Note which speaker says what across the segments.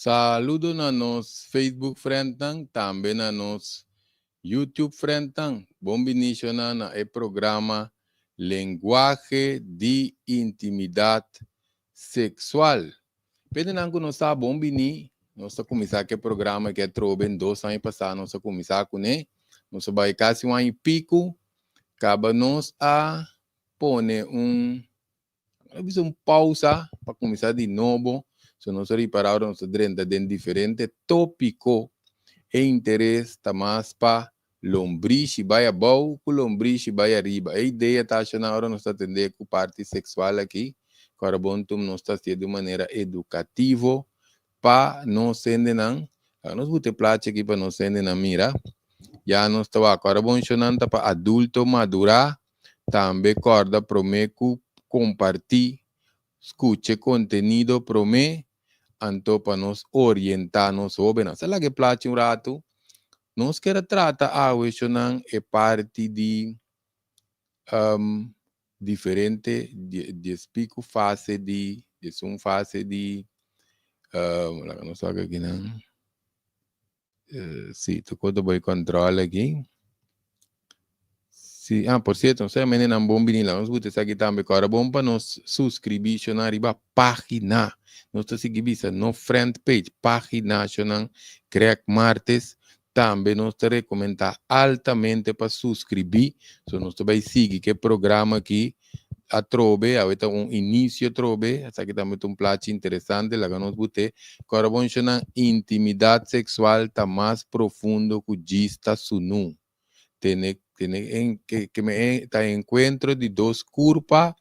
Speaker 1: Saludo na nos Facebook friend também na nos YouTube friend Bom início na programa Linguagem de Intimidade Sexual. Pede não que nós está bom nós começar que programa que é trobe em 2 anos passados, nós começar com ele, nós vai quase 1 ano e pico, acaba nós a pôr pausa para começar de novo. Se nós reparar, nós temos diferente tópico e interesse mais para lombriz e vai abaixo, lombriz e vai arriba. A ideia está na hora nós atender com parte sexual aqui, agora bom nós está de maneira educativa para não ser não. Nós vamos ter plate aqui para não ser na mira. Já nós estamos agora bom chamando para adulto madurar, também corda prometo compartilhar, escute conteúdo promete anto para nos orientar nos jóvenes. Será que plate rato? Nós queremos tratar a questão é parte de diferente de explico fase de uma fase de não sei aqui não. Sim, tu quando vai controlar aqui. Sim, por certo, não sei, mas não bom vir lá. Nós vamos aqui também agora bom para nos subscrever na riba página. Nós estamos seguindo no front page, página nacional, Craig Martes. Também nós te recomendamos altamente para subscrever. So, nós também seguir que programa aqui a trobe, ahorita início trobe, essa aqui também um plate interessante, lá que nós botamos. Agora vamos chamar intimidade sexual está mais profundo que o gista sunu. Tem que me está encontro de 2 curpas,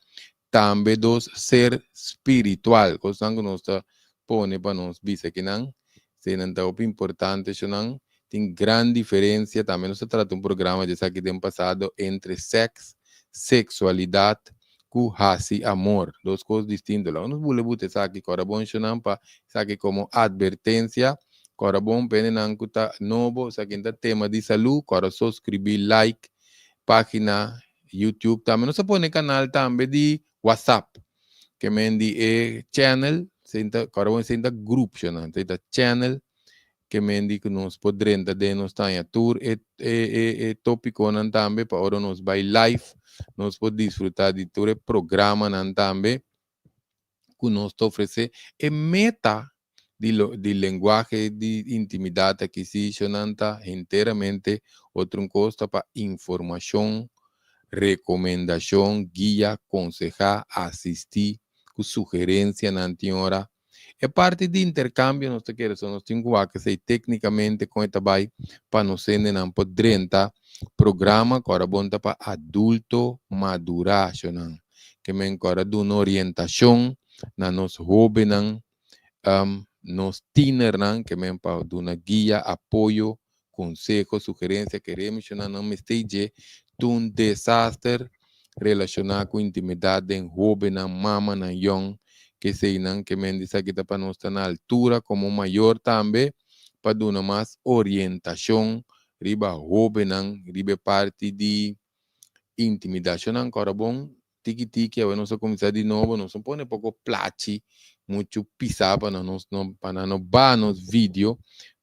Speaker 1: também 2 ser espiritual, coisa que nós está pone para nós ver que não, se não está importante, não tem grande diferença, também nós trata um programa de aqui tem passado entre sexo, sexualidade, com raça e amor, 2 coisas distintas. Lá nós vamos botar aqui, agora bom chamar para aqui como advertência. Agora bom, pene nankuta novo, sa quinta tema de saúde, agora só escrever like, página YouTube também. Nós põe canal também de WhatsApp, que mendi channel, agora bom, senta grupo, senta channel, que mendi que nós podemos de nós tanha tour tópico nan também, para ora nós vai live, nós podemos desfrutar de todo o programa nan também, que nós oferece e meta de linguagem de intimidade aquisicionanta inteiramente outro custo para informação, recomendação, guia, aconselhar, assistir, com sugerência na antiora. É parte de intercâmbio, nós queremos, nós temos que ser tecnicamente com o trabalho para nos sendo não podrenta programa agora bom para adulto maduração, que me agora dá uma orientação na nos jovens, nos tiner que me para uma guia, apoio, consejo, sugerência, queremos não me esteja de um desastre relacionado com intimidade em jovem, mama, na young, que sei não que me diz aqui para nós estar na altura como maior também, para dar mais orientação, riba jovem, riba parte de intimidação, agora bom, tiki-tiki, agora nós começar de novo, nós põe pouco plate, muito pisar para nós nos vídeo,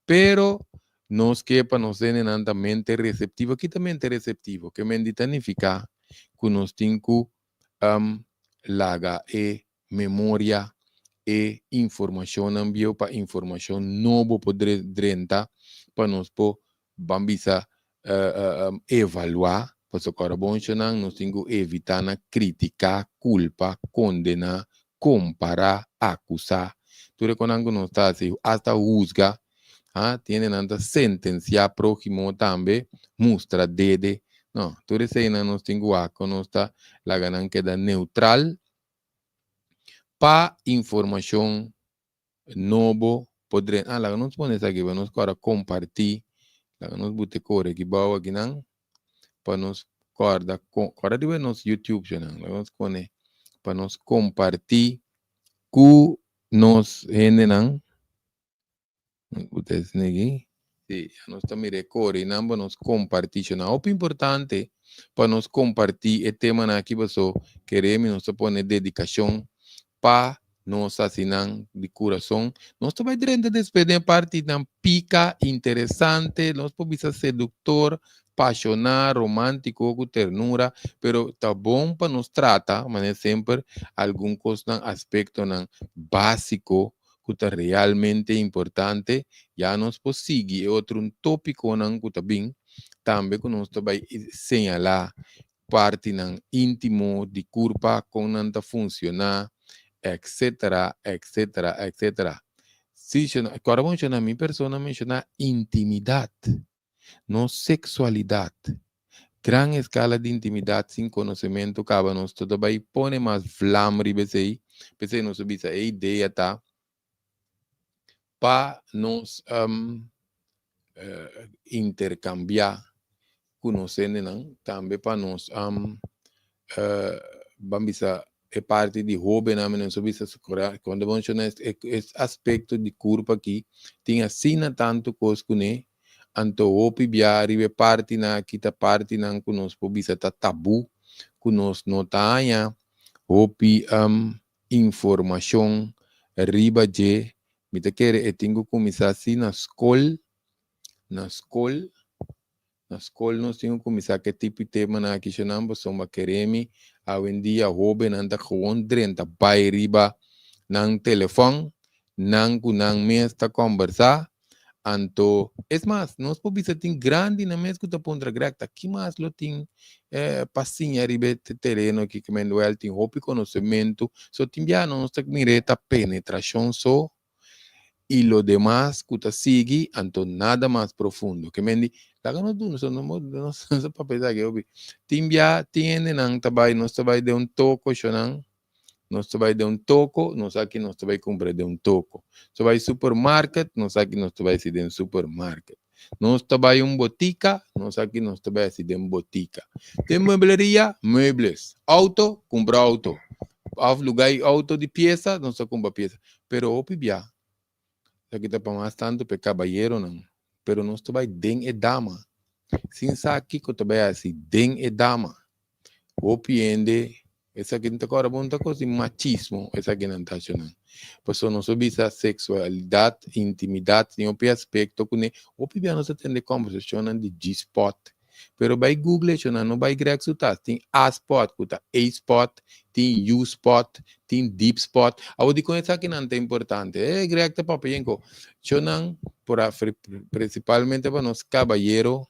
Speaker 1: pero nós que para nós ser mente receptivo, aqui também é receptivo, que me significa que nós temos laga memória e informação ambio para informação novo poder drenta para nós po bambisa evaluar para agora bom nós temos evitar criticar, culpa, condenar, comparar, acusar. Tu reconhece nós está assim, hasta juzga, tiene nada sentenciar próximo também, mostra dede. Não, tu reconhece nós temos a nós está la ganan queda neutral para informação novo Laga nos pones aqui, para nos agora compartilhar, laga nos bote core aqui, bawa aqui não, para nos agora de nos YouTube, já não, laga nos pone, para nos compartilhar, com nos gente não, bote esse aqui, sim, nós também recorre, não, para nos compartilhar, não, o importante, para nos compartilhar, o tema aqui, pessoal, queremos, nós pone dedicação, para nós assinar de coração. Nós também dentro despedir parte da pica interessante, nós podemos ser sedutor, apaixonado, romântico, com ternura, pero tá bom para nos tratar, mas é sempre algum coisa, aspecto básico, que está realmente importante, já nos conseguir outro tópico que também que nós vai señalar parte íntimo de curva como não está funcionar, etcétera, etcétera, etcétera. Sí, agora vamos chamar minha persona, mencionar intimidade, não sexualidade. Gran escala de intimidade sem conhecimento, acaba nós tudo vai pôr mais flamre, pensei, nós subimos a ideia, tá? Para nós intercambiar, conhecendo, também para nós, vamos é parte de hobby, não sobre quando vamos chamar esse aspecto de corpo aqui, tem assim tanto coisa que né, anto o pibiar e parte na kita parte na que nós pobisa tá tabu, que nós não tanha, hopi informação riba de, me te quer e tenho que começar assim na escola nós temos que começar que tipo de tema na que chamamos soma queremi hoje em dia hobby nanda gewoon drenta bai riba nang telefone nang kunang mes ta conversar anto mais nós podemos ter grande na mes que tá pontra grata que mais lo tem passinha riba terreno que mendo el tem hobby conhecimento so tem já nós tá mireta penetração só y lo demás que sigue anto nada más profundo que mendi la gano tú no se para pensar que obi timbia tiene nang tabay nos tabay de un toco shonan nos tabay de un toco nos aquí nos tabay comprar de un toco tabay supermarket nos aquí nos tabay si de un supermarket nos tabay un botica nos aquí nos tabay si de un botica de mueblería muebles auto compra auto auf lugar auto de pieza nos compra pieza pero opi bia aqui tá para mais tanto para caballero não, pero nós também den e dama, sem saque que também assim den e dama, o piende essa aqui não tá agora muita coisa machismo essa aqui não tá achando, pois não sobre essa sexualidade, intimidade, tem um aspecto que o pibe nós temos conversação de G-spot, pero by Google não vai greg sutas, tem A-spot, A-spot, tem U-spot, tem deep spot. A de conhecer aqui não é importante. Greg te papienco. Chonan, principalmente para nós caballeros,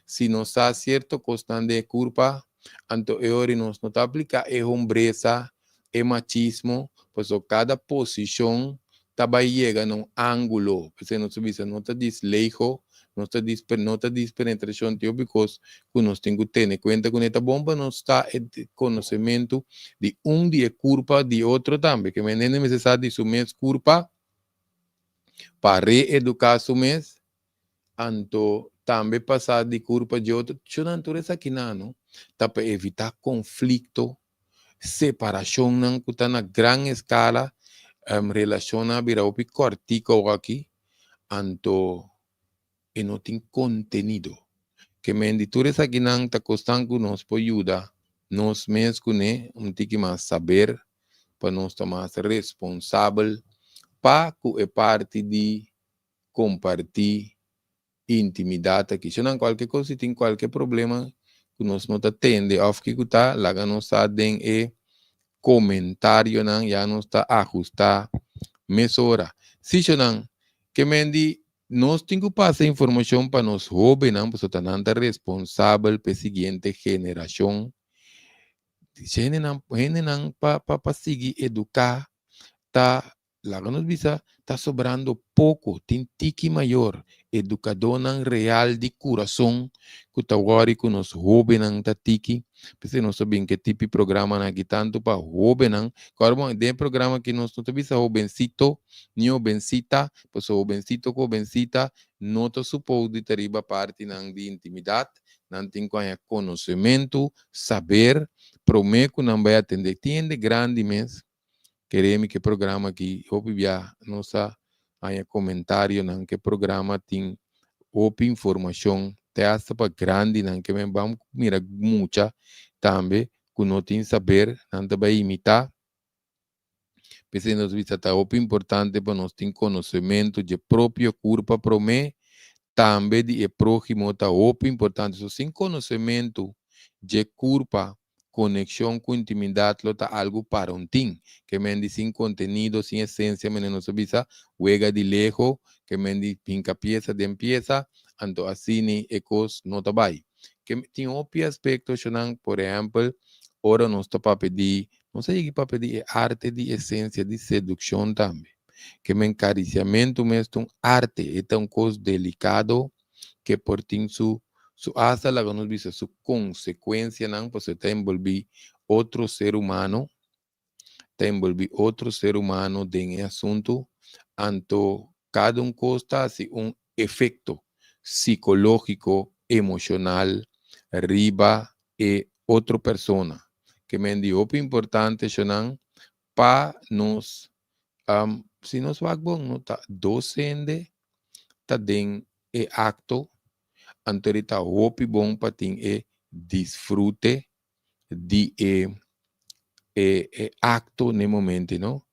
Speaker 1: se não está certo, costan de culpa, anto eori nos não aplica, é hombreza, é machismo, pois cada posição também chega num ângulo, porque não subisa, não está deslejo, não está despenetração, because que nós temos que ter conta com esta bomba, não está conhecimento de dia culpa de outro também, que me nem necessário de sua mesma culpa para reeducar sua mesma, anto também passar de culpa de outro, eu não estou aqui não, tá para evitar conflito, separação não que está na grande escala, relaciona vira o cortico aqui, anto e não tem conteúdo. Que mendituras aqui não está custando nos por ajuda, nós mesmos né, tem que mais saber, para nós estar mais responsável, para que é parte de compartilhar intimidade aqui. Se não qualquer coisa, tem qualquer problema que nós não atende, ou que está lá que nós tem é comentário não, já não está ajustar mesura. Se não que mendi nós temos que passar informação para nós jovens, não, porque estamos responsável para a seguinte geração. Gente não para seguir educar, tá lá nos visa tá sobrando pouco, tem tique maior, educador nan real de coração, que tá agora com os jovens nan tatiki, porque nós sabemos que tipo de programa na que tanto para jovem nan, agora bom, tem programa que nós não temos jovencito, nem jovencita, pues jovencito com jovencita, não te supõe de ter parte nan de intimidade, não tem conhecimento, saber, prometo que não vai atender, tem de grande mês, queremos que programa aqui, já nossa aí comentário nan que programa tem outra informação, te hasta para grande nan que vamos mira muita também, que não tem saber, não te vai imitar, porque nos vista tá outra importante para nós ter conhecimento de próprio corpo para mim, também de próximo tá outra importante, so, sem conhecimento de corpo, conexão com intimidade, lo tá algo para um tim, que mendi sem conteúdo, sem essência, men não se visa, juega de lejos, que mendi pinca pieza de empieza, então assim ecos não tá vai. Que tem outro aspecto, por exemplo, ora nós tá para pedir, não sei que para pedir arte de essência, de sedução também, que me encariciamento mesmo arte, é um coisa delicado, que por ti su hasta la que nos dice su consecuencia, ¿no? Pues te envolví otro ser humano, en el asunto, anto cada un costa así un efecto psicológico, emocional, arriba otra persona, que me dio importante, Shonan, pa nos, si nos va no ta docente, ta den acto, antorita hopi bom patin disfrute de acto no momento, não?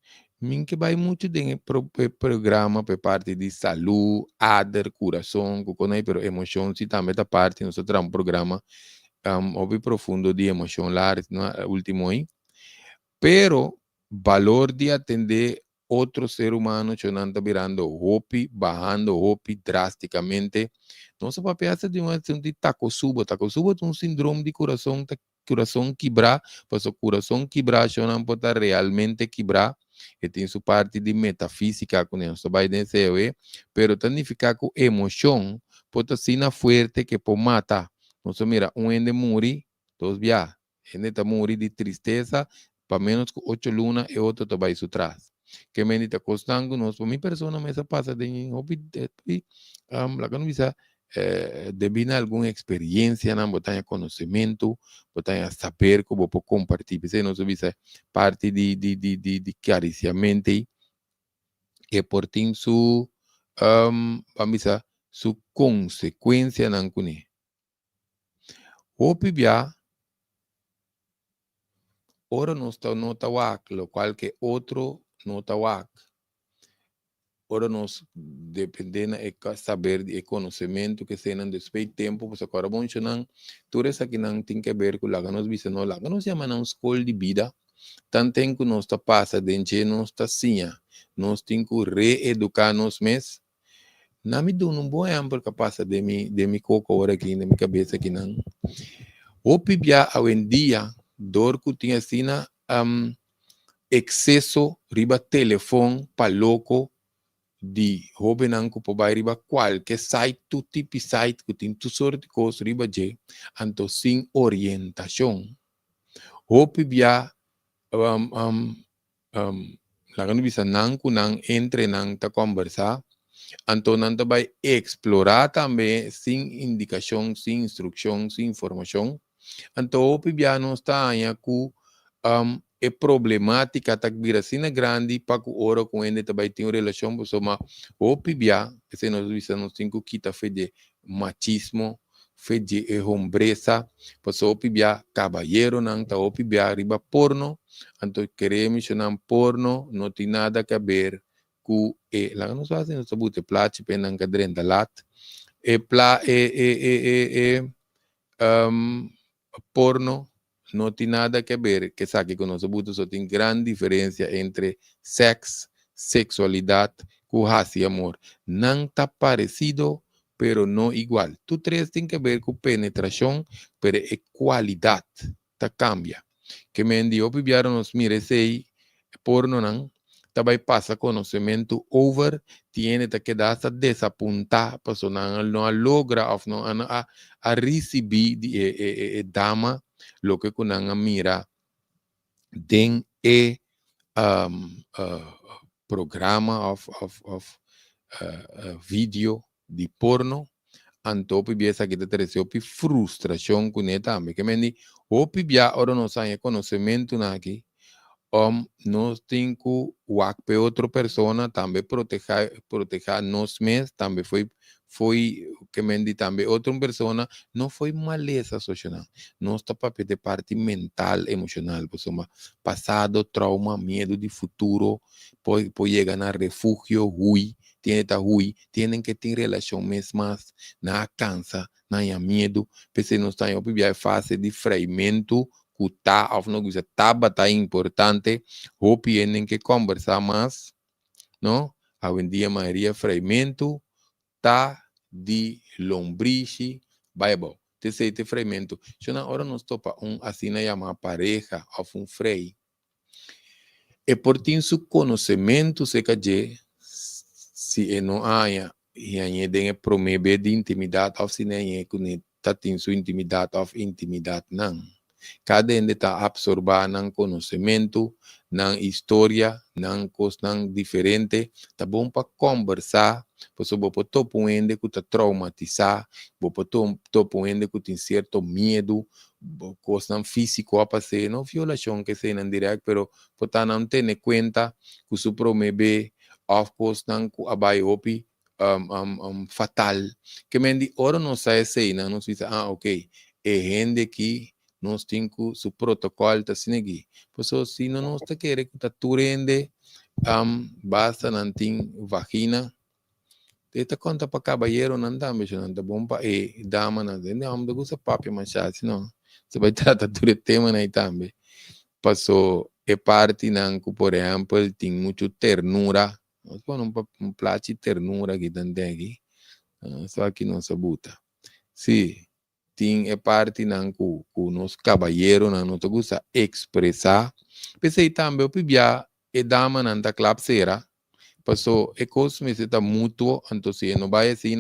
Speaker 1: Min que vai muito de programa para parte de saúde, ADER, coração, pero emoção, se também da parte, nós temos um programa hobby profundo de emoção lá, no último aí, pero valor de atender outro ser humano, chonando virando hopi, bajando hopi drasticamente. Não se papel de uma de Takotsubo. Takotsubo é um síndrome de coração quebrar, pois o coração quebrar, chonan pode realmente quebrar, e tem sua parte de metafísica, com isso vai dizer, pero significa que emoção pode ser na forte que pode matar. Não se mira, ende morre, todos via, ende tá morre de tristeza, para menos que 8 lunas e outro te vai atrás. Que me está costando, nós, para minha pessoa, me passa de la que não visa, devido a alguma experiência, não botar conhecimento, botar saber como pode compartilhar, você não visa parte de cariciamento e por tem su, vamos dizer, su consequência, não cune. Hopi bia, ora não está nota wak, lo qual que outro nota wak. Ora nós dependendo de saber e conhecimento que se não despeito tempo, pois agora bom não tudo isso aqui não tem que ver com lá que nós vimos não lá que nós chama não escola de vida, tanto tem que nós está passa dentro nós está sim, nós tem que reeducar nós mesmos. Não me dou um bom exemplo que passa de mi coco agora aqui na minha cabeça aqui não. O pibia hoje em dia dor que tinha assim excesso riba telefone para louco de jovem anco po vai riba qualquer site, tu tipo site que tem tu sorte de coisa riba je, anto sem orientação. Hope bia lagan bisa nang kunang entre nang ta conversar, anto nang ta vai explorar também sem indicação, sem instrução, sem informação. Anto hope bia não está aí ku é problemática tá vira sina grande para que ora com ele também tem uma relação com soma o pibia que nós visamos cinco quita fe de machismo fe de hombreza pues o pibia caballero não tá o pibia riba porno então queremos não porno não tem nada a ver com lá nós fazemos nós bute plate penang cadrenda lat porno não tem nada a ver, que sabe que nós só tem grande diferença entre sexo, sexualidade, com raça e amor. Não está parecido, pero não igual. Tu três tem que ver com penetração, pero a qualidade tá cambia. Que me enviou pibiaram nos mire sei porno não, também passa conhecimento over, tiene que dar a desapontar, para não logra ou não a receber dama, lo que kunanga mira den programa of vídeo de porno, antopi biasa kita teresi opi frustração com ele também, que mendi opi bia ora não sai conhecimento na aqui, nós temos que para outra pessoa também proteger nós mesmos, também foi que mendi também outra pessoa não foi maleza social, nós está para de parte mental, emocional, pessoa passado, trauma, medo de futuro, pode chegar na refúgio, tienen que ter relação mesmo na cansa, na medo, porque nós estamos em fase de freimento, tá não coisa tá importante, hope tienen que conversar mais, não? Hoje em dia maioria freimento tá de lombrice, Bible. Te freimento. Se na hora nós topa assim na chama pareja ou frei, e por ter su conhecimento se que se não há e aí tem promover de intimidade ou se nem é que tá tem sua intimidade ou intimidade não. Cada um está absorvendo conhecimento, na história, na coisa diferente, tá bom para conversar, porque você pode um que está traumatizado, você pode que tem certo medo, coisa física a passar, não violação que seja direta, pero você não tem conta que se promove a coisa que vai opi fatal, que mendi ora não sai assim, não diz ok, é gente que nós temos o protocolo a seguir. Por isso, se não nós queremos que está turende, basta não tem vagina, esta conta para caballero não dá, mas não dá bom para dama não dá, não dá gosta papi machado, não. Você vai tratar tudo tema aí também. Passou é parte não que, por exemplo, tem muito ternura, nós vamos um plato de ternura que tem aqui, só que não se buta. Sim. Tem parte não que nos caballeros não nos gusta expressar, pensei também o pibia e dama não da clapsera, passou e coisa me está mútuo, então se não vai assim,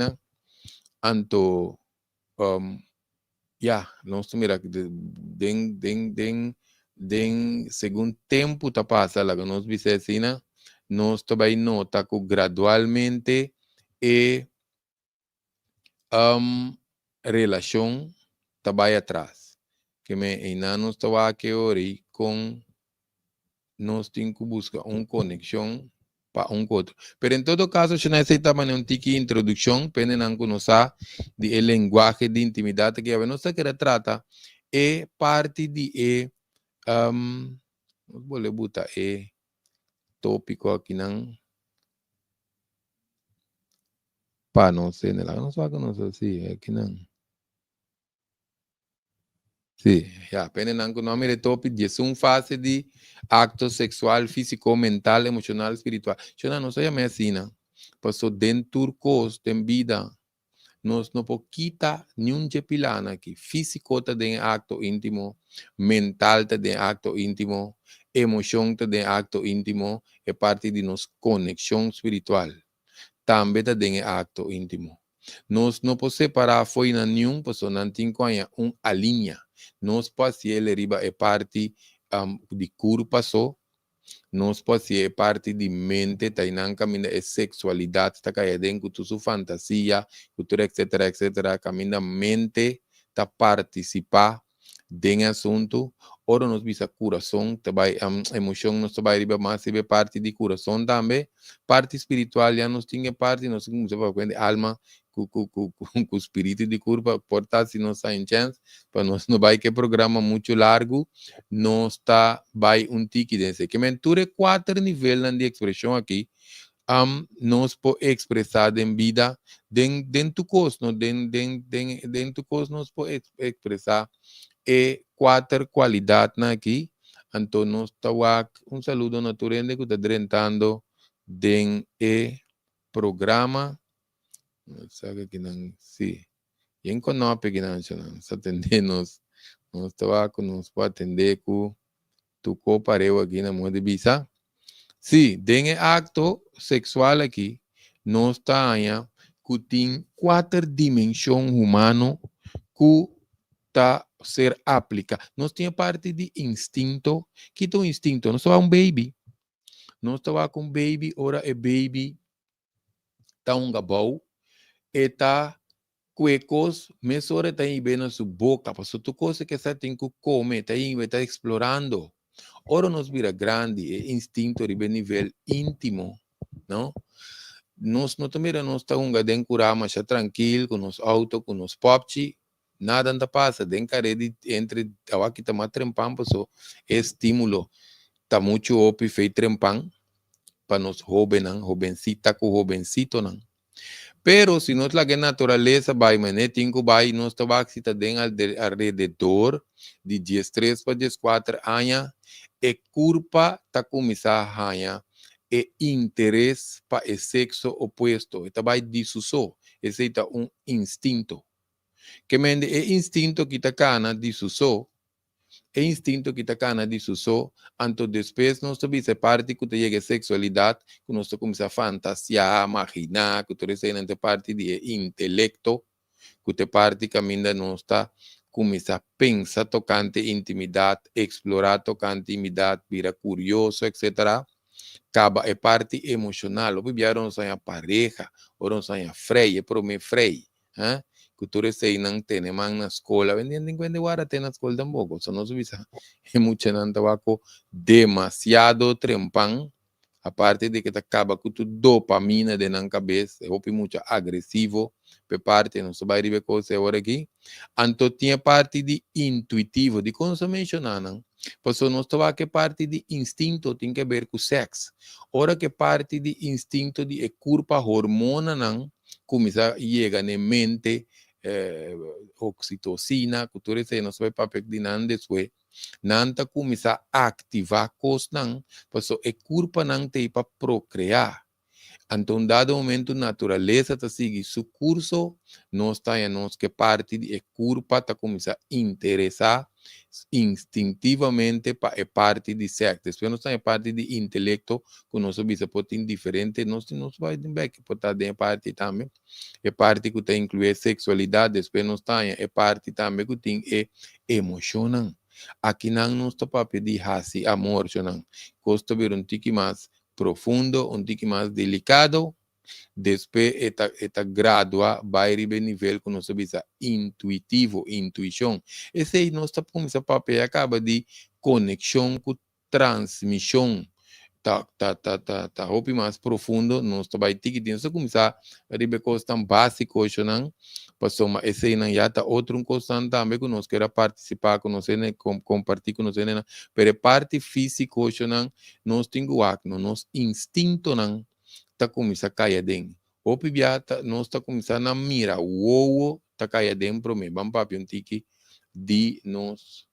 Speaker 1: então nós mira que segundo tempo tá passa lá que nós vise assim, nós também nota que gradualmente relação vai atrás. Que me enanos estava aqui ori com nós temos que buscar uma conexão para um com outro. Pero em todo caso, se necessitamos um tique introdução, para não conhecer de linguagem de intimidade que a nós quer trata é parte de vou botar tópico aqui não para não ser não só que não sei se aqui não. Sim, apenas o nome de tópico é uma fase de acto sexual, físico, mental, emocional, espiritual. Eu não sei a medicina, passou dentro do curso, tem vida, nós não podemos quitar nenhum pilana aqui. Físico tem acto íntimo, mental tem acto íntimo, emoção tem acto íntimo, é parte de nossa conexão espiritual. Também tem acto íntimo. Nós não podemos separar foi na nenhum, porque não tem uma linha. Nós pacientes riba é parte de corpo passou, nós pacientes é parte de mente, tá inan caminho é sexualidade, tá caia dentro de sua fantasia, cultura, etc, caminho mente, tá participar de assunto, ora nos visa coração, também emoção, nós vai riba mais é parte de coração também, parte espiritual, já nós tinha parte, nós temos alma, com o espírito de curva, portanto, se não sai em chance, para nós não vai que programa muito largo, não está, vai tique desse. Que menture 4 níveis de expressão aqui, nós podemos expressar em vida, dentro do curso, dentro do curso, nós podemos expressar 4 qualidades aqui, então nós estamos saludo natural que está drentando dentro do programa, sabe que não, sim. E em Conope que não, nós atendemos, nós trabalhamos, nos pode atender com tu copareu aqui na moda de bisa. sim, tem acto sexual aqui, nós está que tem 4 dimensões humano que tá ser aplica. Nós tinha parte de instinto, que o instinto, nós estava um baby, nós estava com baby, ora é baby, tá um gabão, e tá cuecos, mas ora tá aí bem na sua boca, para tu coisa que você tem que comer, tá aí, tá explorando. Ora nos vira grande, é instinto de nível íntimo, não? Nós não também nós está um gaden curama já tranquilo com os auto, com os popchi, nada anda passa, den care de entre awaki tá mais trempam, so estímulo, tá muito opi fei trempam para nos joven, jovencita com jovencito não. Pero se nós la natureza vai, mané, tinco vai, nós tá baxita den alrededor de 13 para 14 anos, e culpa tá começar a e interesse para o sexo oposto. Então vai disso só. Esse é um instinto. Que mende é instinto que está cana disso só. É instinto que está cana disso só. Então depois nós também se parte que chega a sexualidade, que nós começa a fantasiar, imaginar, que tudo isso é parte de intelecto, que te parte que ainda não está começa a pensar tocante intimidade, explorar tocante intimidade, vira curioso, etc. Acaba é parte emocional. O bebê não sai a pareja, ou não sai a freia, pero me frei. Cultura sei não tem man na escola, vendendo quando eu era tem na escola também, só não subisa. É muito não tabaco demasiado trempan, a parte de que acaba com tu dopamina de na cabeça, é muito agressivo, por parte não se vai ver coisa agora aqui. Então tinha parte de intuitivo, de como se mencionaram. Pois nós estava que parte de instinto tem que ver com sexo. Ora que parte de instinto de curva hormona não começa a chegar na mente oxitocina, que tudo isso não se vai papel de nada depois. Nanta começa a ativar coisas não, pois é curva não tem para procriar. Então, dado momento, natureza está seguindo seu curso, nós está nós que parte de curva está começar a interessar instintivamente para a parte de sexo. Depois nós está a parte de intelecto, que nós bisa pode indiferente, nós vai ver que pode estar dentro parte também. É parte que tem incluir sexualidade, depois nós está a parte também que tem emoção. Aqui não está para pedir hasi, amor, não. Custa ver um tique mais profundo, um tique mais delicado, depois esta gradua vai a nível que nós sabemos intuitivo, intuição. Esse aí nós está começando a papel acaba de conexão com transmissão. Tá roupa mais profundo, nós está vai ter que nós começar a ver coisas tão básicas, não? Passou uma esse aí não já tá outro coisa também que nós queira participar, que nós né compartilhar com nós né, pero parte física, não? Nós temos o nosso instinto não tá começando a cair dentro. O pibiata nós está começando a mirar o ovo tá cair dentro para mim, vamos para um tique de nos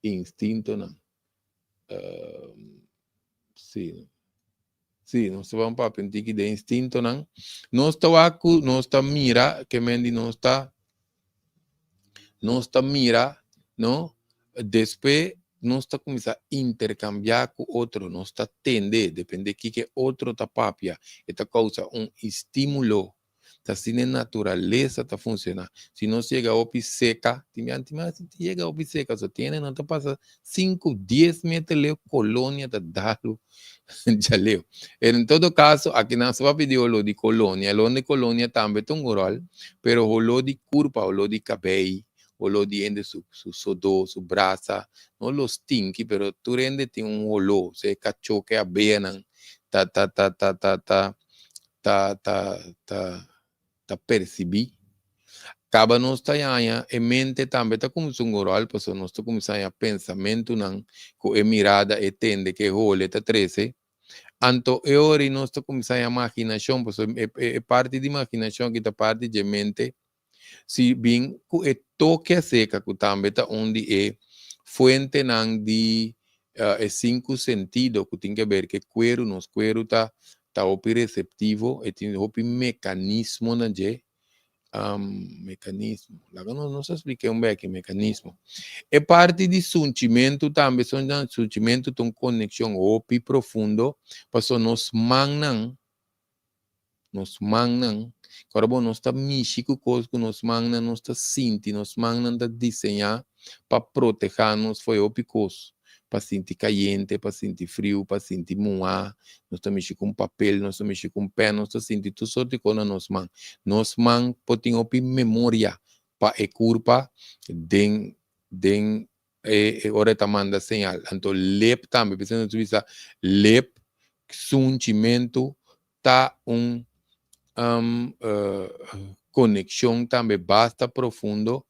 Speaker 1: instinto não. Sim. Sim, nós vamos para um tique de instinto não. Nós está mira que mendi nós está mira, não? Depois nós está começar a intercambiar com outro, nós está tender, depende de que outro está papia, esta causa um estímulo, está assim na natureza está funcionando. Se não chega a opi seca, chega a opi seca, só tem, não está passa 5, 10 metros leu colônia da dalo, já leu. Em todo caso, aqui não se vai pedir o de colônia também tem um rol, pero o de curva, o de cabelo, olor de ende su sudor, su brasa, no lo stinky, pero tu rende tem um olor, se cachorro que a benan, tá, tá, tá, tá, tá, tá, tá, tá, tá, tá percebi. Acaba nós tá em mente também tá como um oral, pois nós tá começando a pensamento não, com a mirada e tende que olha tá 13. Anto e ora nós tá começando a imaginação, pois é parte de imaginação que tá parte de mente. Si bien que toque seca que também tá onde é fuente não de cinco sentidos que tem que ver que nos cuero tá receptivo e tem o mecanismo na je mecanismo. Lá não se expliquei mecanismo. É parte de sentimento também, sentimento de conexão opi profundo, para nos magnan, agora bom, nós está místico coisa que nos magnan, nós está sinti, nos magnan da desenhar para proteger-nos foi opicos. Para sentir caliente, para sentir frio, para sentir moar, nós estamos mexendo com papel, nós estamos mexendo com pé, nós estamos sentindo tudo sorte com nos mãos. Nos mãos podem ouvir memória para a curva den ora está manda señal. Então, lep também, pensando em vista, lep, sentimento, tá conexão também basta profundo.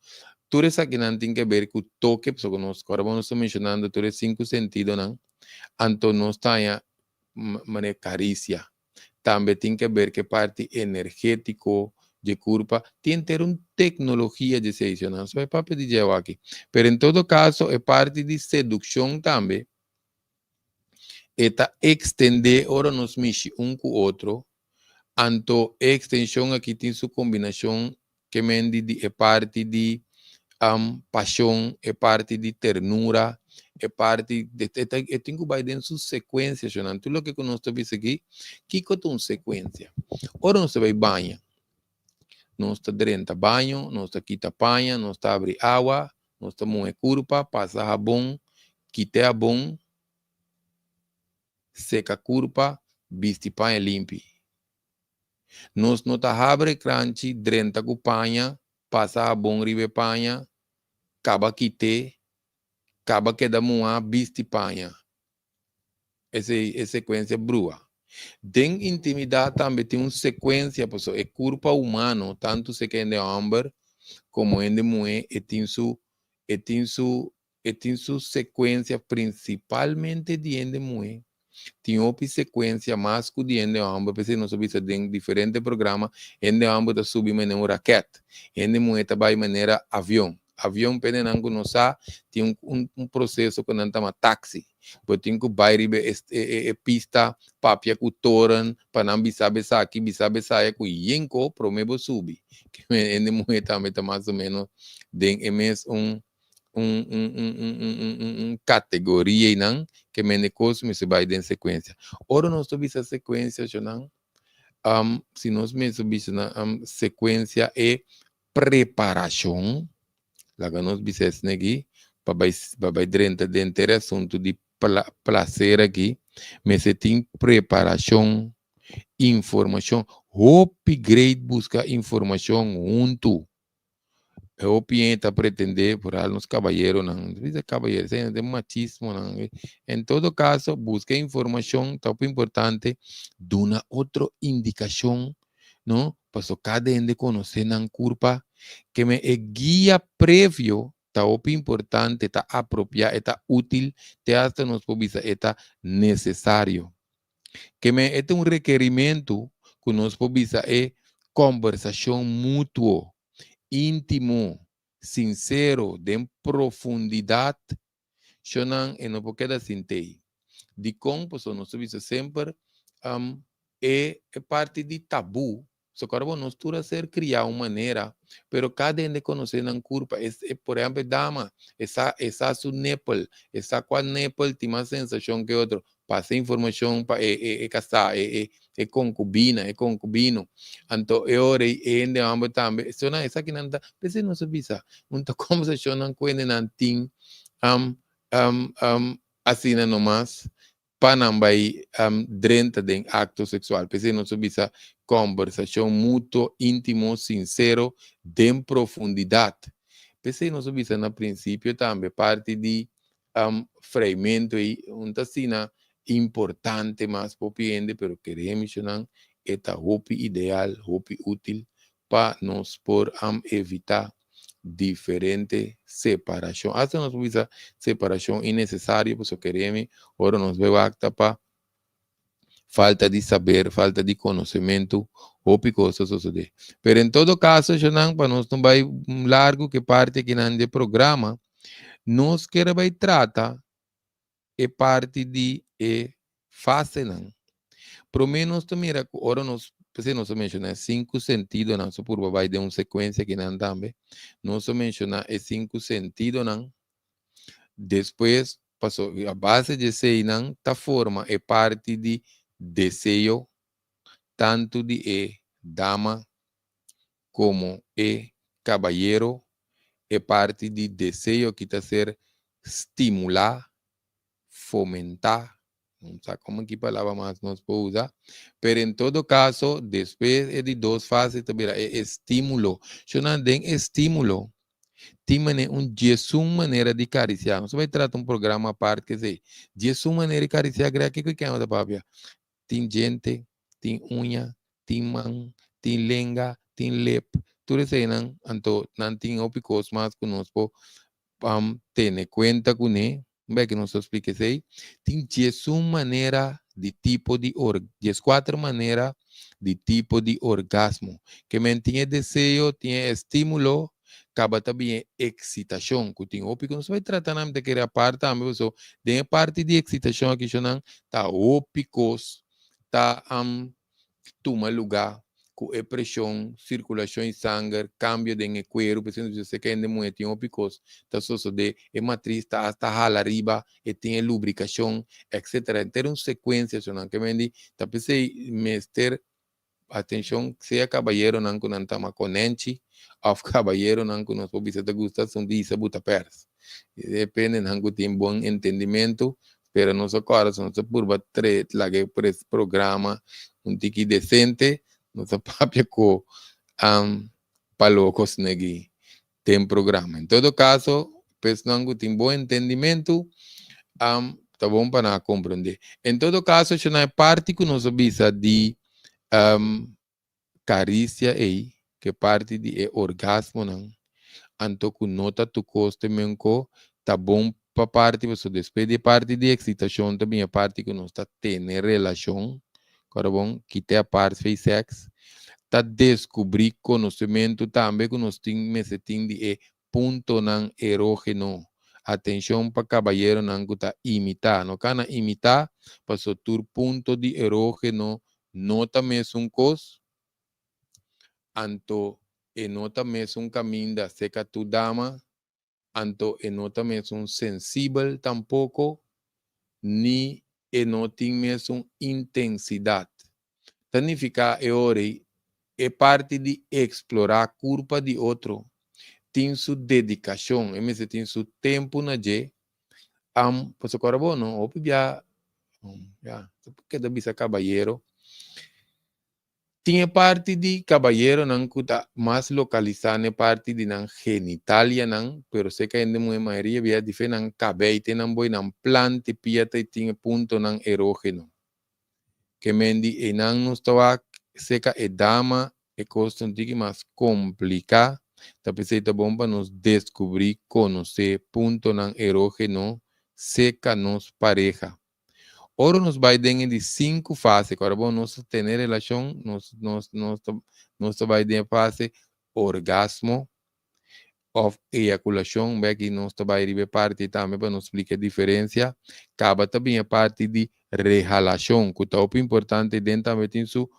Speaker 1: Tudo isso aqui não tem que ver com o toque, porque nós agora vamos mencionando todos os 5 sentidos, não? Então, nós temos uma carícia. Também tem que ver com a parte energética de curva. Tem que ter uma tecnologia de sedução. Não é para pedir aqui. Mas, em todo caso, é parte de sedução também. Eta extender, ora nos mexe um com o outro. Então, extensão aqui tem sua combinação que é parte de paixão, é parte de ternura, é parte de... Eu tenho que vai dentro de sequência, Jonan. Tudo o que nós estamos aqui, que é uma sequência. Ora, nós vai banho. Nós está dentro banho, nós está quita panha, nós está abre água, nós está moe curva, passa a bom, quita a bom, seca curva, viste panha limpe. Nós não está abre crunch, dentro com panha, passa a bom ribe panha, acaba quite, acaba que dá uma viste panha. Essa é sequência brua. Tem intimidade também tem uma sequência, pessoal. É corpo humano, tanto se que é de homem como é de mulher, e tem sua sequência principalmente de mulher. Tem outra sequência mais que de homem, porque nós sabemos que diferentes programas, de homem está subindo em uma raquete, de mulher está em maneira avião. Avião, pede não conhecer, tem um processo que não chama táxi. Porque tem que ir pista, papia com toran, para não saber aqui, saber sair com yenko, para me subir. Que é mulher também está mais ou menos de categoria não que me coisa se vai em sequência. Ora nós temos essa sequência, não? Se nós me subimos na sequência é preparação. Lá que nós vimos aqui, para dentro desse assunto de prazer aqui, mas se tem preparação, informação, upgrade busca informação junto. Eu pinta pretender por alguns caballeros, não diz caballeros, é machismo, não. Em todo caso, busca informação, tão importante, de uma outra indicação, não? Para cada um de conhecer na curva, que me é guia prévio, tá importante, tá apropriado, tá útil, tá hasta nos pubisa, tá necessário. Que me é um requerimento que nos pubisa é conversação mútua, íntimo, sincero, de profundidade, chonan e não pode sintei. De como, nós temos sempre é parte de tabu. So, claro, nós temos ser criar uma maneira, pero cada um de conhecer na curva, por exemplo, dama, essa su nipple, essa qual nipple tem mais sensação que outro, passa informação para casar, concubina, concubino. Então, eu orei, de ambos também, so na essa que não dá, pensei não se visa, uma conversação não com ele não tem, assim não mais, para não vai dentro de acto sexual. Pensei não se visa conversação mútua, íntimo, sincero, de profundidade. Pensei não se visa no princípio também parte de freimento e uma importante mais para o cliente, pero queremos mencionar esta roupa ideal, roupa útil para nós por evitar diferente separação. Hasta nós visa separação innecessária, porque queremos, ora nos vemos acta para falta de saber, falta de conhecimento, ou coisas suceder. Pero em todo caso, Jonan, para nós não vai largo que parte que não de programa, nós queremos tratar é parte de fase não. Pro menos também agora nós nós mencionar 5 sentidos, não, por vai de uma sequência que não também. Nós mencionar é 5 sentidos, não. Depois, passou a base de sei não, tá forma é parte de desejo, tanto de dama como caballero, é parte de desejo que está ser estimular, fomentar, não sei como que palavra mais nós podemos usar, pero em todo caso, depois é de 2 fases, também é estímulo. Se não tem estímulo, tem maneira de acariciar. Você vai tratar um programa à parte que diz, 10 maneira de acariciar, que é uma papia. Tem gente, tem unha, tem mão, tem lenga, tem lep, tudo isso aí não tem opicos mais conosco, ter conta com ele, bem que não se explica isso aí. Tem 10 maneira de tipo de 14 maneira de tipo de orgasmo, que mantém desejo, tem estímulo, acaba também excitação, que tem ópico, não se vai tratar de que a parte também, tem a parte de excitação aqui, tá ópicos, tá toma lugar com a pressão, circulação em sangue, cambio de cuero, por exemplo, você quer de muito tem ópicos, tá só de a matriz está hasta hala arriba, e tem lubricação, etc. Ter uma sequência, que vem tá pensei, mester atenção, se é caballero não que não tama conente, of caballero não que nós podemos te gusta são de isso buta pers. Depende não que tem bom entendimento, pero nosso coração se curva tre lá que programa um tiki decente, nossa papia co palocos negui tem programa. Em todo caso, pues não que tem bom entendimento, tá bom para compreender. Em todo caso, já é parte que nós visa de carícia aí, que parte de orgasmo não, anto que nota tu coste menco, tá bom para parte, você depois de parte de excitação também a parte que nós está tendo relação, cara bom, que tem a parte fez sexo, tá descobrir conhecimento também que nós temos de ponto não erógeno. Atenção para caballeiro não que tá imitar, não cana imitar, para o ponto de erógeno, nota mesmo um cos, anto enota mesmo um caminho da seca tu dama, anto enota mesmo sensível tampouco, ni enotim mesmo intensidade. Significa é parte de explorar a culpa de outro, tem sua dedicação, tem seu tempo na je, posso agora bom, não, ou já, porque da bisa caballeiro, tinha parte de caballero não que está mais localizada na parte de não genitália não, pero sei que ainda uma maioria via diferente não cabelo não boi não planta piata e tinha ponto não erógeno, que mendi e não estava seca e dama e costa um tique mais complicado, tapi sei tá bom para nos descobrir conhecer ponto não erógeno seca nos pareja. Ora nos vai dentro de 5 fases. Agora, bom, nós ter relação, nós vai dentro da fase orgasmo, of ejaculação, bem que nós vai ver parte também para nos explicar a diferença. Acaba também a parte de relação, que é o importante dentro também tem seu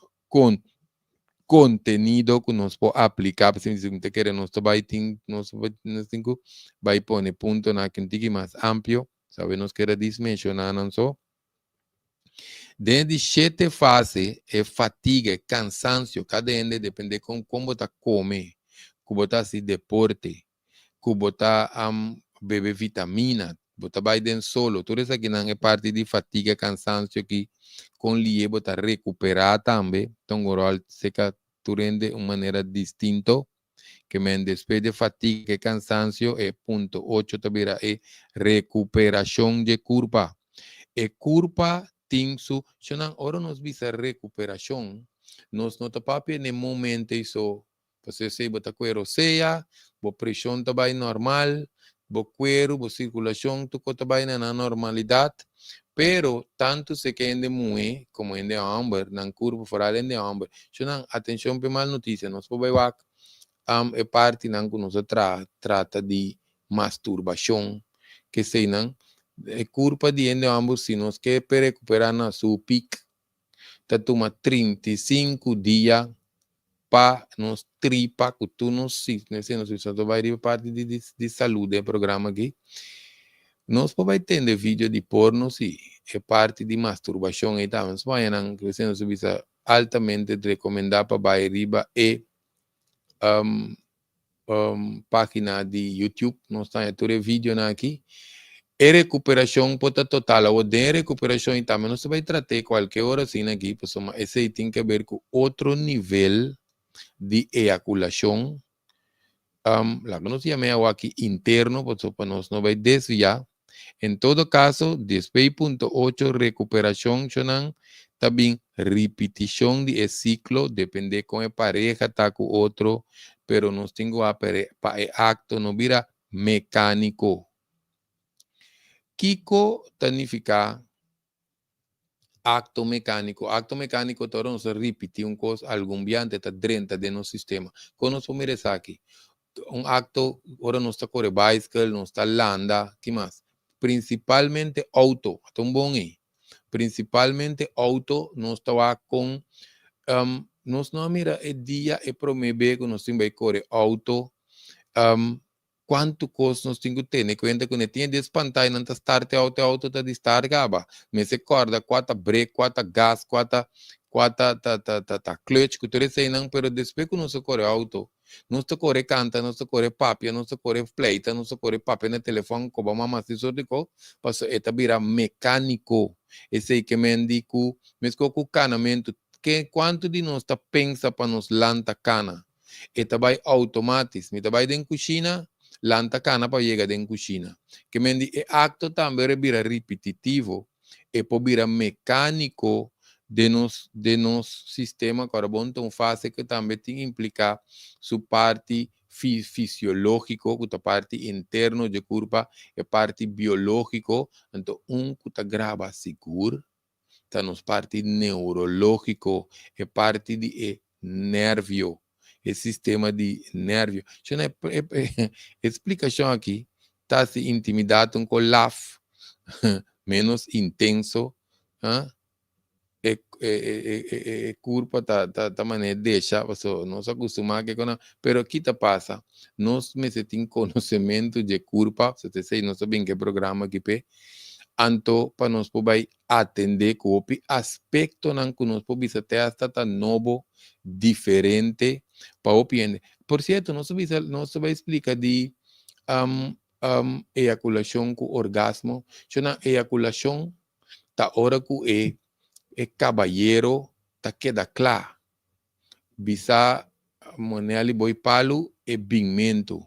Speaker 1: contenido que nós pode aplicar, por exemplo, se quer nós vai pôr ponto na que mais amplo, sabemos que era mencionar não só. Dentro de 7 fases, é fatiga, é cansaço, cada um depende com como você come, como você se deporte, como você bebe vitamina, você vai dentro solo, tudo isso aqui não é parte de fatiga, cansaço, que com lie você recuperar também, então agora você rende de uma maneira distinta, que depois de fatiga e cansaço, é ponto 8 também é recuperação de culpa. E culpa tem su, ora nos visa recuperação, nos nota papi no momento isso, você sei bota cuero seja, bo pressão também normal, bo cuero, bo circulação, tu cota vai na normalidade, pero tanto se que ende muito, como ende amber, nan curva fora ende amber, atenção para mal notícia, nós vamos ver é parte não que nos trata de masturbação, que sei não, é culpa de ende ambos se nós quer recuperar na sua pique, tá toma 35 dias para nos tripa que tu nos se nos isso vai ir parte de saúde, programa aqui. Nós vai ter vídeo de porno, sim, é parte de masturbação e tal, mas vai não, que você nos visa altamente recomendar para vai riba e página de YouTube, nós está todo vídeo aqui. E recuperação pode total, ou de recuperação e também nós vai tratar qualquer hora assim aqui, pessoal, esse tem que ver com outro nível de eyaculação. La que nós chamamos aqui interno, para nós não vai desviar. Em todo caso, 10.8 recuperação, também repetição de ciclo, depende com a pareja, tá com outro, pero nós temos a acto, não vira mecânico. Kiko significa acto mecânico, todo nos repete coisa, algum ambiente está dentro do nosso sistema. Quando nós vamos aqui, acto, ahora não está correndo bicycle, não está landa, que mais? Principalmente auto, tão bom aí. Principalmente auto, nós estava com, nós não mira o dia e promete que nós temos que correr auto, quanto custa nós temos que ter, né? Conta que tinha despantai, não está start auto está destargaba, mas se corda, quanta break, quanta gás, quanta clutch, que tu sei não, pero depois que nós corre auto, nós corre canta, nós corre papia, nós corre pleita, nós corre papia no telefone, como mamãe se sorrico, passo eta vira mecânico, esse que me indico, mesmo com o canamento, que quanto de nós tá pensa para nos lanta cana, eta vai automático, me vai dentro cozinha, lanta cana para chegar dentro cozinha, que me indico, acto também vira repetitivo, e pode virar mecânico, de nos sistema carbono tão fácil que também tem que implicar sua parte fisiológico, que a parte interna de corpo, e parte biológico, então que está grava seguro, está nos parte neurológico, e parte de nervio, o sistema de nervio. Então, explicação aqui, está se intimidado com LAF, menos intenso, curva tá maneira deixa você nós acostumar que quando pero aqui tá passa nós me tem conhecimento de curva você sei não sabe que programa aqui pe anto para nós poder atender com o aspecto não que nós podemos até hasta novo diferente para o piende por certo nós vai explicar de eyaculação com orgasmo chama eyaculação tá hora que caballero ta queda claro. Bisa moneli boy palu e bingmento.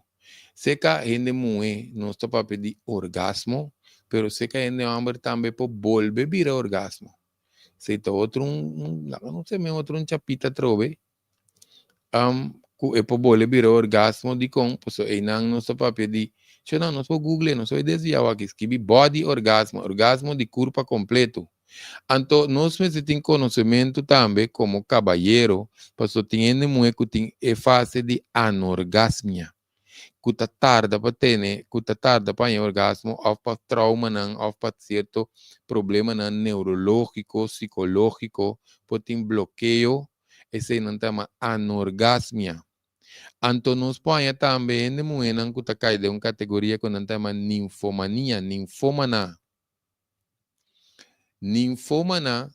Speaker 1: Seca gente mue não está para pedir orgasmo, pero seca gente hambre também por volver vir orgasmo. Se tá outro não sei mesmo outro chapita trove, é por volver vir orgasmo de com, pues aí não está para pedir. Eu não sou Google, não sou desviado aqui, escrevi body orgasmo de corpo completo. Então, nós temos conhecimento também como caballero, porque tem mulher que tem a fase de anorgasmia, que está tarda para ter, que está tarda para ter orgasmo, ou para trauma, ou para certo problema neurológico, psicológico, porque tem bloqueio, esse não chama anorgasmia. Então, nós põe também a mulher que está caída em uma categoria que não chama ninfomania, ninfomana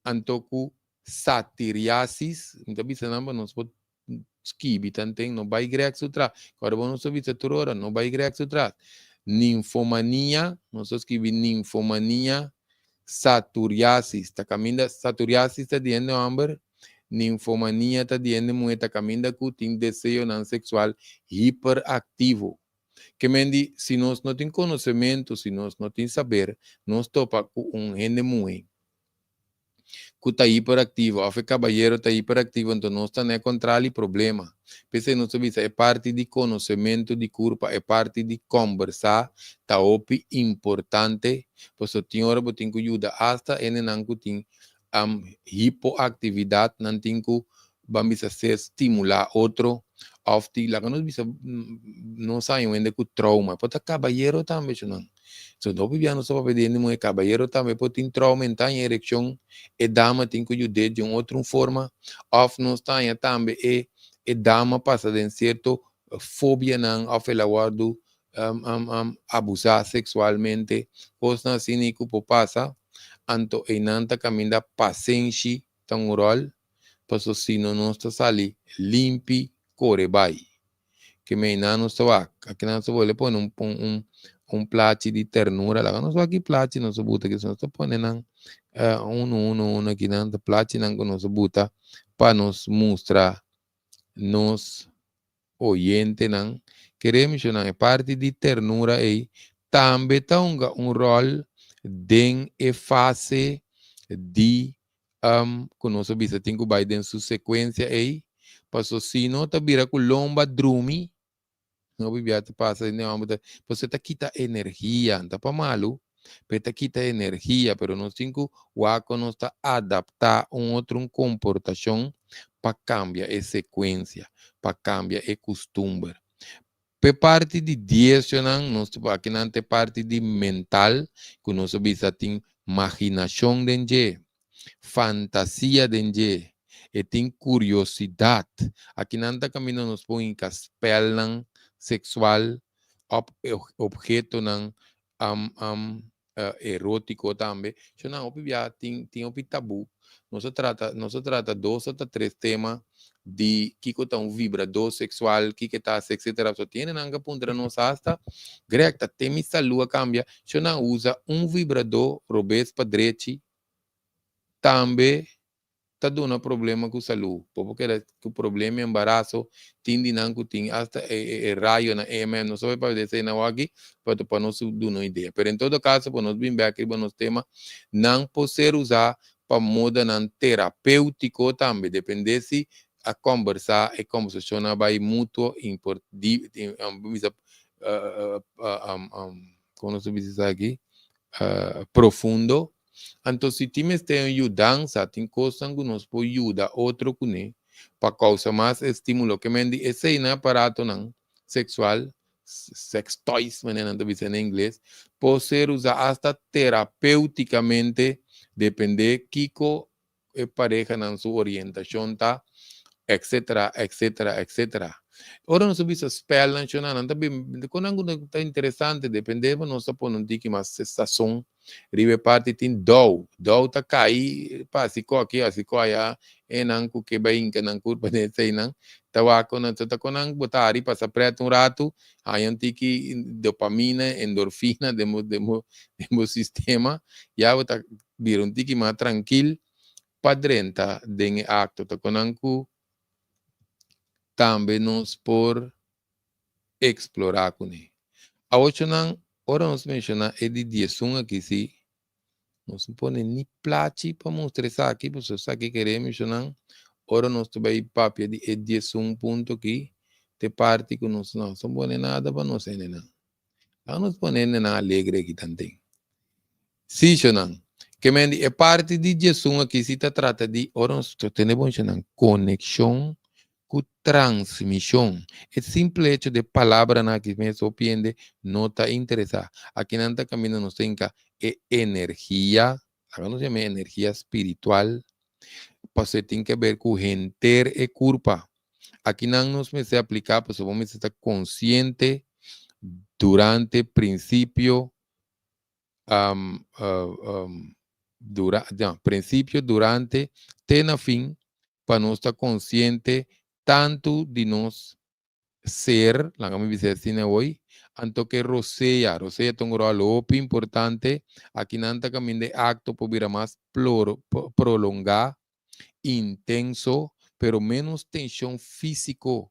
Speaker 1: antoku satiriasis então bisa namba nos pot skibi tanteng no vai grek sutra agora vamos subir turora no vai grek sutra ninfomania nós skibi ninfomania saturiasis ta caminda saturiasis ta diendo amber ninfomania ta diendo mueta caminda ku tin desejo não sexual hiperactivo que mendi se nós não tem conhecimento, se nós não tem saber, nós topa com gente muito que está hiperativo, a caballero está hiperativo, então nós está nem controle problema. Pense não sabe é parte de conhecimento de curva, é parte de conversar, tá op importante, pois tem hora que tem que ajudar hasta ele não tem hipoatividade, não tem que vamos ser estimular outro of the lá nós bisa não saem ainda com trauma pode caballero também não So, no piano só para pedir nem caballero também pode aumentar a ereção e dama tem que ajudar de outra forma. Of não está também e dama passa de certo fobia não of ela guardo abusar sexualmente, coisas assim que passa. Anto e nanta caminda paciência tão rol, passo se não está sali limpi corebai. Que me não está aqui não se pode pôr plato de ternura lá, não só aqui plato não se bota que só põe não um aqui não plato não se bota para nos mostrar nos oyente não queremos não parte de ternura aí também tá rol den e fase de conosco bisa tem que vai dentro sua sequência aí passou se não tá vira com lomba drumi não bibia te passa não você tá quita energia não tá para malo peta quita energia pero não tem que o aco não está adaptar outro comportação para cambiar a sequência para cambiar a costume. Pe parte de digestion, nós aqui não tem parte de mental, que nós bisa tem imaginação dentro, fantasia dentro, e tem curiosidade. Aqui não tem caminho nos põe em spel sexual, objeto não erótico também. So não, tem tabu. Nós trata dois ou três temas de que está um vibrador sexual, que está etc. Só tem nanga puntra nos hasta, greta tem essa lua cambia, se não usa vibrador robês para direita, também está dando problema com saúde, porque o problema é embaraço, tem não tem hasta raio na EM, não sabe para dizer na aqui, para nós dar uma ideia. Mas em todo caso, para nós bem aqui para nós tema, não pode ser usar para moda não terapêutico também, depende se a conversar e conversação vai mútuo como se diz aqui profundo. Então se times tem ajudando tem coisas que nos pode ajudar outro com para causar mais estímulo que me diz esse não aparato não sexual sex toys maneira de dizer em inglês pode ser usado hasta terapeuticamente depende kiko pareja na sua orientação tá etc, etc, etc. Ora não subisse spell nacional, não também quando algo está interessante, dependendo não só por não ter que mais estação, ribe parte tem do tá cai, passa aqui, assim coia, e não que vai em que não curva de sei não, tawa com não tá com não botar aí passa preto rato, aí que dopamina, endorfina, demo sistema, já tá viram que mais tranquilo, padrenta de acto, tá com não também nos por explorar com ele. A outra não, ora nos menciona é de diação aqui se nós não põe nem plate para mostrar isso aqui, porque isso aqui queremos mencionar. Ora nós também papel de edição ponto aqui, te parte que nós não põe nada para nós ainda não. Não nos põe nada alegre aqui também. Sim, não. Que é parte de diação aqui se trata de ora nós temos conexão transmissão. É simples hecho de palavra na que me surpreende, não está interessado. Aqui não está caminhando, não tem energia, agora não se chama energia espiritual, você tem que ver com gente e culpa. Aqui não nos me se aplicar, pues vamos estar consciente durante o princípio, princípio, durante, até no fim, para nós estar consciente tanto de nós ser, la que me dice assim hoje, anto que roceia tem um rol importante, aqui não está caminho de acto por vir mais prolongar, intenso, pero menos tensão físico.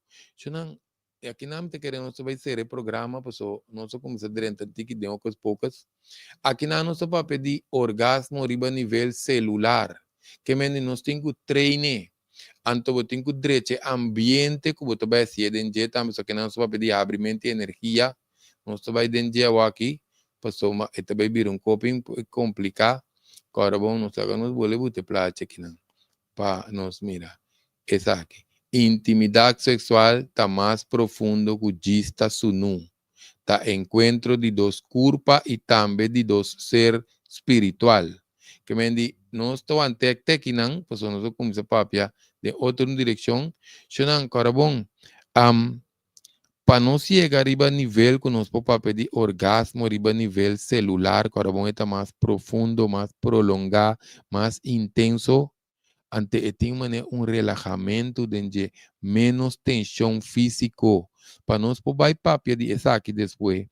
Speaker 1: Aqui não te queremos vai ser o programa, pues nós começamos durante que deu poucas. Aqui não nos vai pedir orgasmo riba nível celular, que nós temos que treinar. Anto botin ku direito ambiente que boto vai ser dentro também só que não só pedir abrimento de energia não só vai dentro aqui passou uma e também vir coping complicado agora bom nós agora nós vamos botar plate aqui não para nós mira essa aqui intimidade sexual tá mais profundo que gista sunu tá encontro de dos culpa e também de dos ser espiritual. Que me di, nós estamos ante tequinan, pues nós começa papia de outra direção, chonan carabon, para nós chegar arriba nível que nós podemos de orgasmo, arriba nível celular, carabon está mais profundo, mais prolongado, mais intenso, ante tem um relaxamento de menos tensão físico, para nós poder papia de essa aqui depois.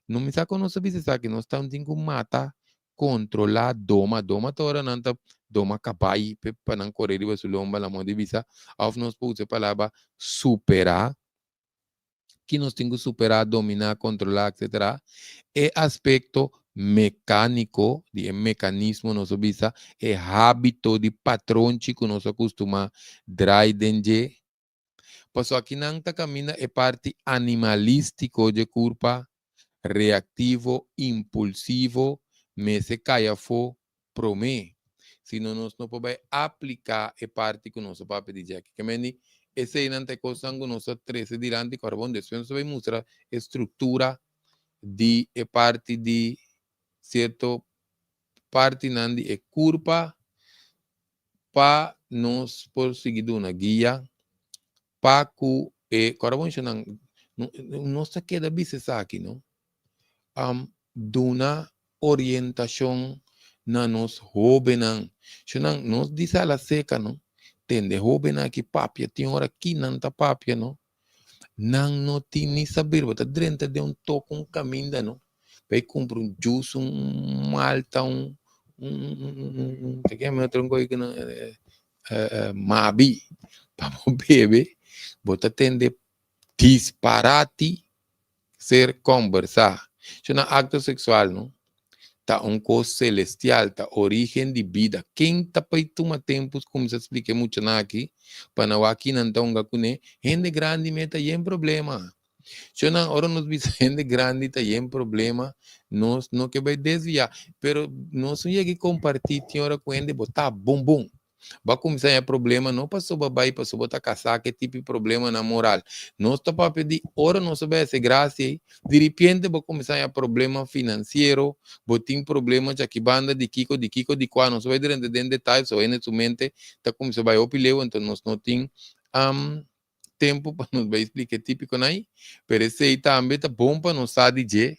Speaker 1: Não me saca não sabe se que nós estamos tendo que mata, controlar, doma toda nanta, doma capai, para não correr de sua lomba, la mão de visa, ao nós podemos palavra superar, que nós temos que superar, dominar, controlar, etc. É aspecto mecânico, de mecanismo, nosso visa, é hábito de patrão que nós acostumamos a dentro. Passou aqui não está caminhando é parte animalístico de culpa, reativo, impulsivo, me se caia for promê. Se nós não podemos aplicar a parte que nós vamos pedir aqui. Que me esse aí não tem coisa que nós três dirante carbono, depois vai mostrar estrutura de parte de certo parte não de culpa para nós prosseguir uma guia para que carbono não se queda bem aqui, não? Duna orientação na nos jóvenes. Nos diz a la seca, não? Tende jovem aqui papia, tem hora aqui não tá papia, não? Não tem nem saber, bota dentro de toque, caminho, não? Vai comprar juice, malta, que é meu tronco aí que não, mabi, para beber, bota tende disparate, ser conversar. Isso não é acto sexual, não? Tá coisa celestial, tá origem de vida. Quem tá para tomar tempos, como se expliquei muito aqui, para não aqui não tá gente grande meta e problema. Se não, ora nos visa gente grande tá em problema, nós não que vai desviar, pero nós não que compartilhar tem hora com gente, botar bom. Vai começar a problema, não passou babai, passou botar caçar, que tipo de problema na moral. Nós está para pedir, ora não souber essa graça, de repente vai começar a problema financeiro, botin problema de que banda de Kiko, de qual, não souber dentro de detalhes, ou nesse momento, está começando a opileu, então nós não tem tempo para nos explicar típico aí, pero esse aí também tá bom para nós dizer,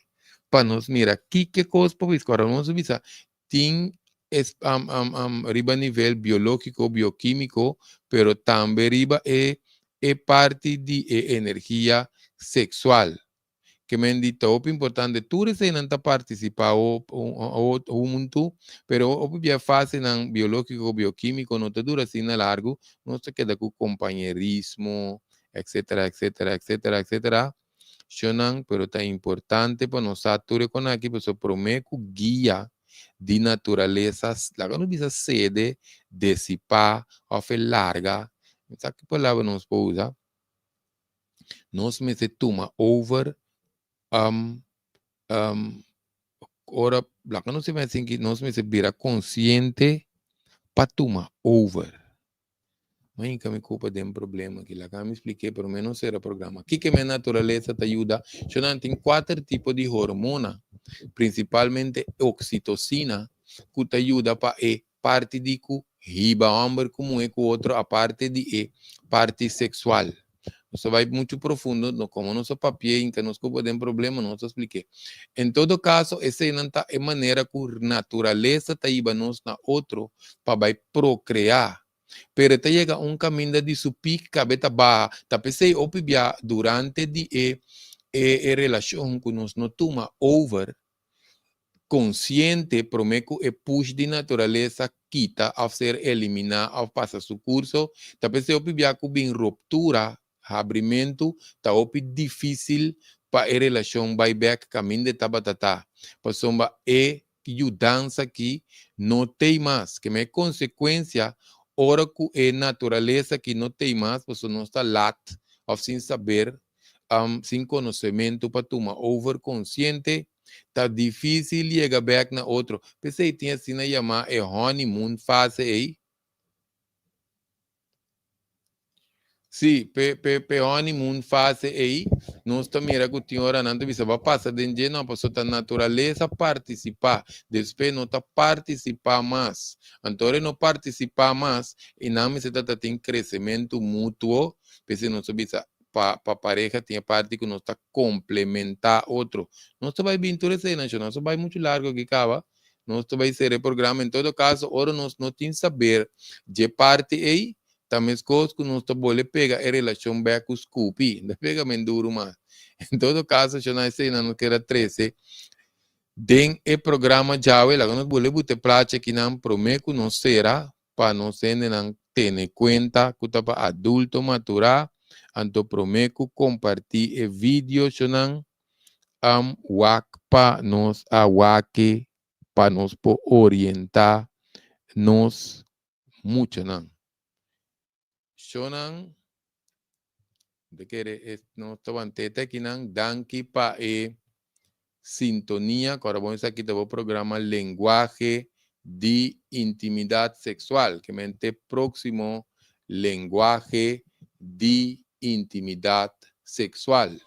Speaker 1: para nós mirar que coisa para isso, agora nós visa, tem riba nível biológico, bioquímico, pero também riba é parte de energia sexual. Que me dito, é importante, tu não está participando o mundo, pero o é fácil na biológico, bioquímico, não te dura assim na largo, não se queda com companheirismo, etc. Shonan, pero tá importante para nós aturar com aqui, porque prometo guia de natureza, lá não precisa sede, dissipar, ou larga, sabe que palavra nós podemos usar? Nós me se toma over, ora, lá não se vai assim que nós me se vira consciente para tomar over. Mas que me culpa de problema que lá me expliquei, pelo menos era programa. Aqui que minha natureza te ajuda, eu não tenho 4 tipos de hormona, principalmente oxitocina, que te ajuda para parte de riba homem como é com outro, a parte de parte sexual. Isso vai muito profundo, no, como nosso papel, em que nós podemos problema, não se expliquei. Em todo caso, essa é maneira que a natureza te ajuda nós na outro, para vai procriar. Pero te llega caminho de su pica, beta baja, ta pensei opibia durante de relação que nos no toma over, consciente, prometo push de natureza quita ao ser eliminar, ao passar su curso, ta pensei opibia que bem ruptura, abrimento, ta opi difícil para a relação buyback caminho de tabatata. Passomba dança aqui, não tem mais, que é consequência ora que é natureza que não tem mais, você não está lá, ou sem saber, sem conhecimento para tomar overconsciente, tá difícil chegar back na outro. Pensei que tinha assim na chamar honeymoon fase aí. Sim, pe honeymoon fase aí, nós também era que tinha hora não te vai passar de dia não passou a natureza participar, depois não tá participar mais, então não participar mais e não me se trata de crescimento mútuo, porque não sabe para pareja tinha parte que não está complementar outro, não se vai bem tudo isso aí, não se vai muito largo que acaba, não se vai ser programa em todo caso, ora nós não tem saber de parte aí também coisas que não está bom pega em relação bem com os cupi, não pega men duro mais. Em todo caso, eu não sei não que era 13, den e programa já lá quando bole bute plache que não prometo não será para não ser não ter conta que tá para adulto maturar, anto prometo compartir e vídeo não wak para nos awake para nos po orientar nos mucho não. Shonan de que no estaban tete que nan danki pa sintonía, ahora vamos aquí te voy programa lenguaje de intimidad sexual, que mente próximo lenguaje de intimidad sexual.